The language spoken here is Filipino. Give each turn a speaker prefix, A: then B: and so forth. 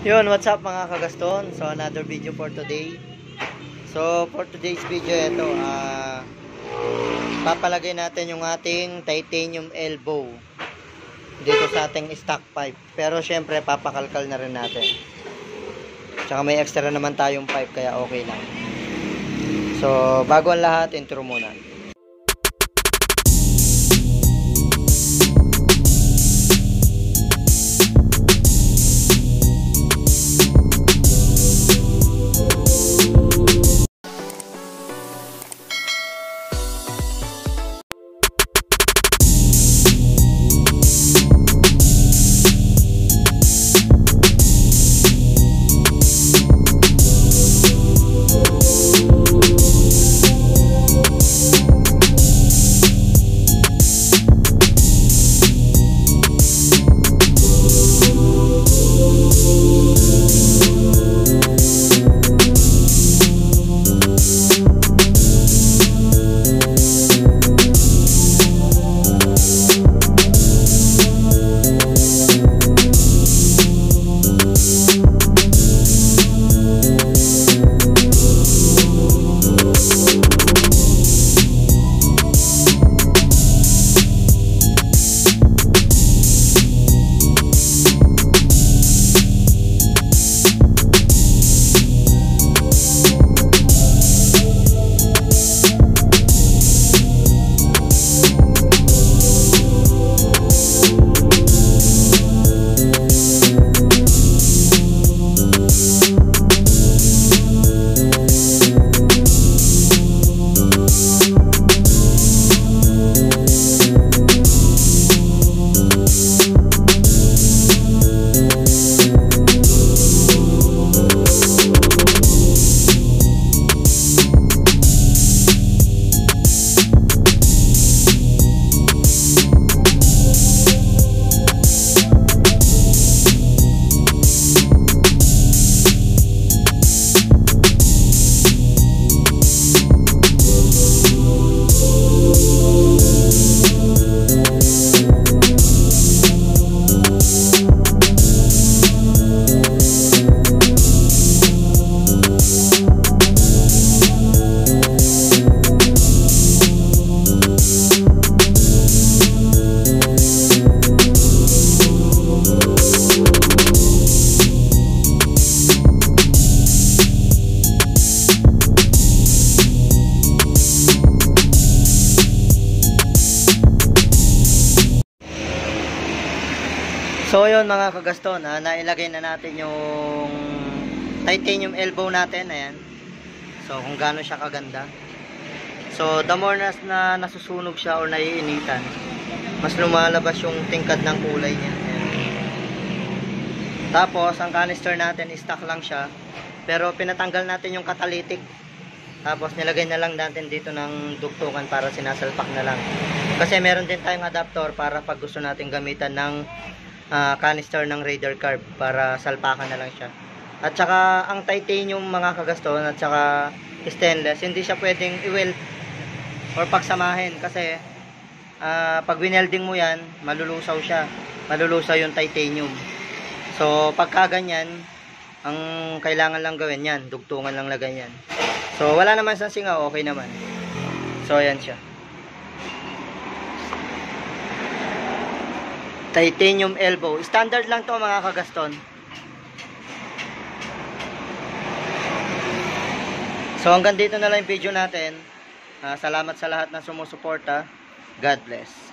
A: Yun, what's up mga kagaston? So another video for today. So for today's video, ito papalagay natin yung ating titanium elbow dito sa ating stock pipe. Pero syempre papakalkal na rin natin. Tsaka may extra naman tayong pipe kaya okay lang. So bago ang lahat, intro muna. So yun mga kagaston, nailagay na natin yung titanium elbow natin, ayan. So kung gaano siya kaganda. So the more na nasusunog siya or naiinitan, mas lumalabas yung tingkad ng kulay niya. Ayan. Tapos ang canister natin, stock lang siya. Pero pinatanggal natin yung catalytic. Tapos nilagay na lang natin dito ng dugtungan para sinasalpak na lang. Kasi meron din tayong adapter para pag gusto natin gamitan ng canister ng Raider carb para salpakan na lang siya. At saka ang titanium mga kagaston at saka stainless, hindi siya pwedeng i-weld or pagsamahin kasi pag winelding mo yan, malulusaw siya. Malulusaw yung titanium. So pagka ganyan, ang kailangan lang gawin yan, dugtungan lang lagay yan. So wala naman sa singa, okay naman. So ayan siya. Titanium elbow. Standard lang to mga kagaston. So hanggang dito na lang yung video natin. Salamat sa lahat na sumusuporta. God bless.